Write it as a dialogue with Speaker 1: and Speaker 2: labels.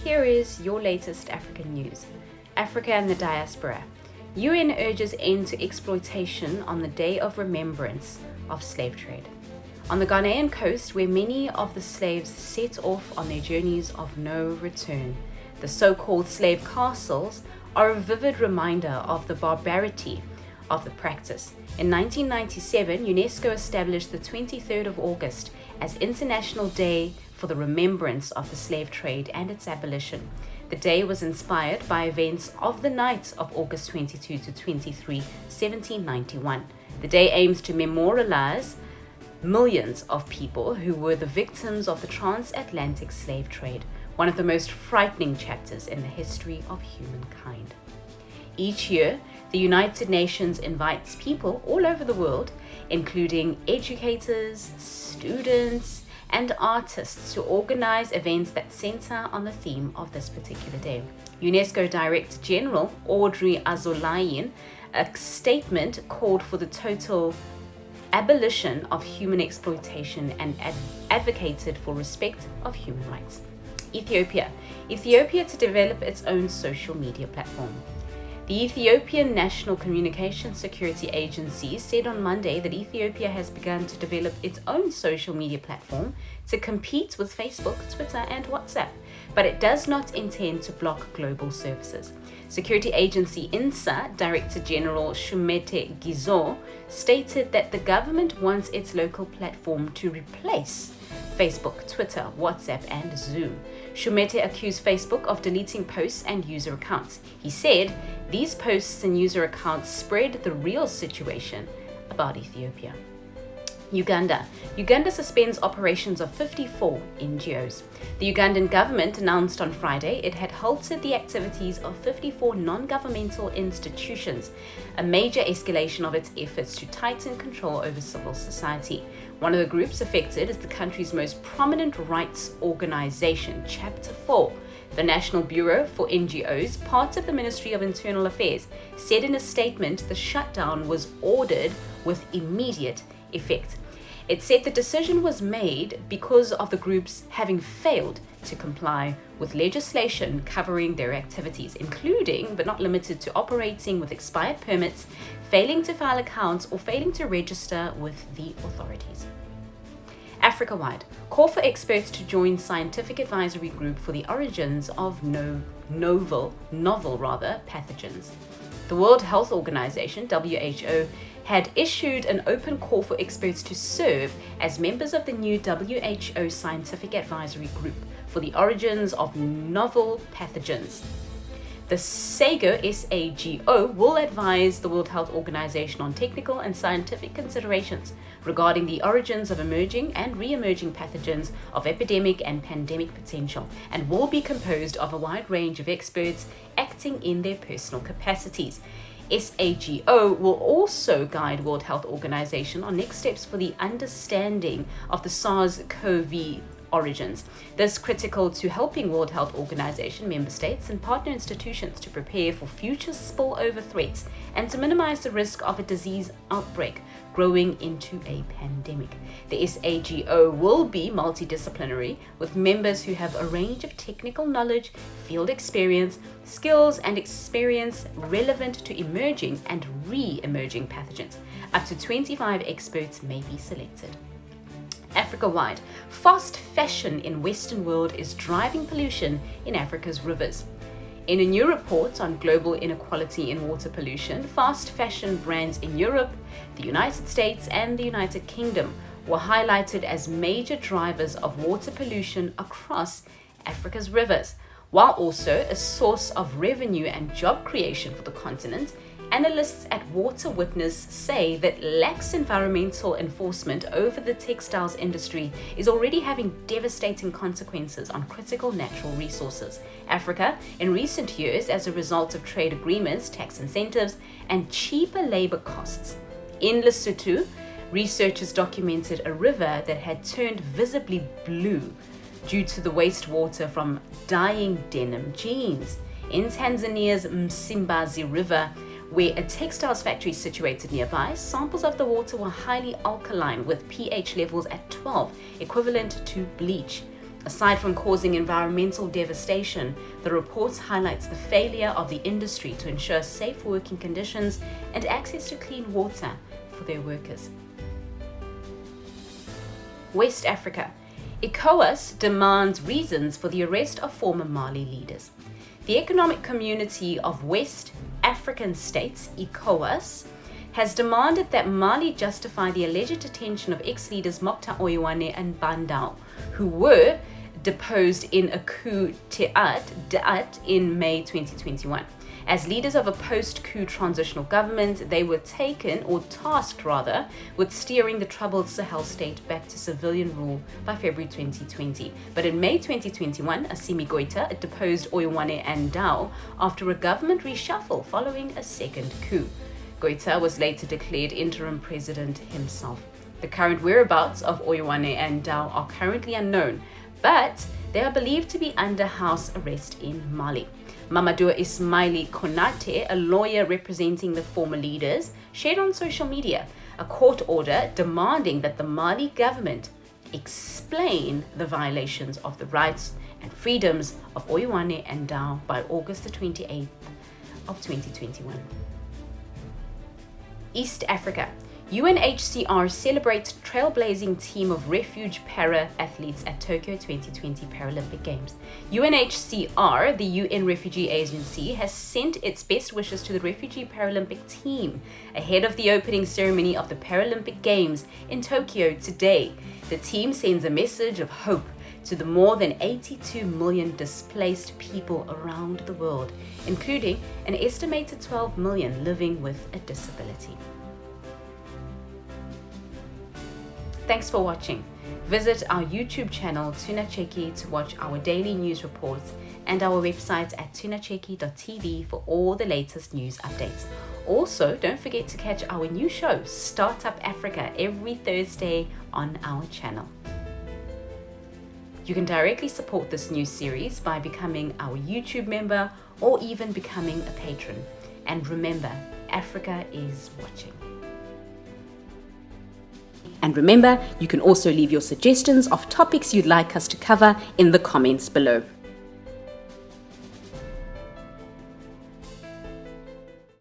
Speaker 1: here is your latest African news. Africa and the diaspora. UN urges end to exploitation on the day of remembrance of slave trade. On the Ghanaian coast, where many of the slaves set off on their journeys of no return, the so-called slave castles are a vivid reminder of the barbarity of the practice. In 1997, UNESCO established the 23rd of August as International Day for the Remembrance of the Slave Trade and its abolition. The day was inspired by events of the night of August 22 to 23, 1791. The day aims to memorialize millions of people who were the victims of the transatlantic slave trade, one of the most frightening chapters in the history of humankind. Each year, the United Nations invites people all over the world, including educators, students, and artists, to organize events that center on the theme of this particular day. UNESCO Director General Audrey Azoulay, a statement called for the total abolition of human exploitation and advocated for respect of human rights. Ethiopia to develop its own social media platform. The Ethiopian National Communications Security Agency said on Monday that Ethiopia has begun to develop its own social media platform to compete with Facebook, Twitter, and WhatsApp, but it does not intend to block global services. Security agency INSA Director General Shumete Gizo stated that the government wants its local platform to replace Facebook, Twitter, WhatsApp, and Zoom. Shumete accused Facebook of deleting posts and user accounts. He said these posts and user accounts spread the real situation about Ethiopia. Uganda suspends operations of 54 NGOs. The Ugandan government announced on Friday it had halted the activities of 54 non-governmental institutions, a major escalation of its efforts to tighten control over civil society. One of the groups affected is the country's most prominent rights organization, Chapter 4. The National Bureau for NGOs, part of the Ministry of Internal Affairs, said in a statement the shutdown was ordered with immediate effect. It said the decision was made because of the groups having failed to comply with legislation covering their activities, including but not limited to operating with expired permits, failing to file accounts, or failing to register with the authorities. Africawide call for experts to join scientific advisory group for the origins of novel pathogens. The World Health Organization, WHO, had issued an open call for experts to serve as members of the new WHO Scientific Advisory Group for the origins of novel pathogens. The SAGO, S-A-G-O, will advise the World Health Organization on technical and scientific considerations regarding the origins of emerging and re-emerging pathogens of epidemic and pandemic potential, and will be composed of a wide range of experts acting in their personal capacities. SAGO will also guide World Health Organization on next steps for the understanding of the SARS-CoV origins. This is critical to helping World Health Organization member states and partner institutions to prepare for future spillover threats and to minimize the risk of a disease outbreak growing into a pandemic. The SAGO will be multidisciplinary, with members who have a range of technical knowledge, field experience, skills, and experience relevant to emerging and re-emerging pathogens. Up to 25 experts may be selected. Africawide, fast fashion in Western world is driving pollution in Africa's rivers. In a new report on global inequality in water pollution, fast fashion brands in Europe, the United States, and the United Kingdom were highlighted as major drivers of water pollution across Africa's rivers. While also a source of revenue and job creation for the continent, analysts at Water Witness say that lax environmental enforcement over the textiles industry is already having devastating consequences on critical natural resources. Africa, in recent years, as a result of trade agreements, tax incentives, and cheaper labor costs. In Lesotho, researchers documented a river that had turned visibly blue due to the wastewater from dyeing denim jeans. In Tanzania's Msimbazi River, where a textiles factory is situated nearby, samples of the water were highly alkaline with pH levels at 12, equivalent to bleach. Aside from causing environmental devastation, the report highlights the failure of the industry to ensure safe working conditions and access to clean water for their workers. West Africa. ECOWAS demands reasons for the arrest of former Mali leaders. The Economic Community of West African States, ECOWAS, has demanded that Mali justify the alleged detention of ex-leaders Mokhtar Oyoane and Bandao, who were deposed in a coup d'etat in May 2021. As leaders of a post-coup transitional government, they were tasked with steering the troubled Sahel state back to civilian rule by February 2020. But in May 2021, Assimi Goïta deposed Oyoane and Dao after a government reshuffle following a second coup. Goïta was later declared interim president himself. The current whereabouts of Oyoane and Dao are currently unknown, but they are believed to be under house arrest in Mali. Mamadou Ismaili Konate, a lawyer representing the former leaders, shared on social media a court order demanding that the Mali government explain the violations of the rights and freedoms of Oyoane and Dao by August the 28th of 2021. East Africa. UNHCR celebrates trailblazing team of refuge para-athletes at Tokyo 2020 Paralympic Games. UNHCR, the UN Refugee Agency, has sent its best wishes to the Refugee Paralympic team ahead of the opening ceremony of the Paralympic Games in Tokyo today. The team sends a message of hope to the more than 82 million displaced people around the world, including an estimated 12 million living with a disability. Thanks for watching. Visit our YouTube channel Tuna Cheki to watch our daily news reports and our website at tunacheki.tv for all the latest news updates. Also, don't forget to catch our new show, Startup Africa, every Thursday on our channel. You can directly support this new series by becoming our YouTube member or even becoming a patron. And remember, Africa is watching. And remember, you can also leave your suggestions of topics you'd like us to cover in the comments below.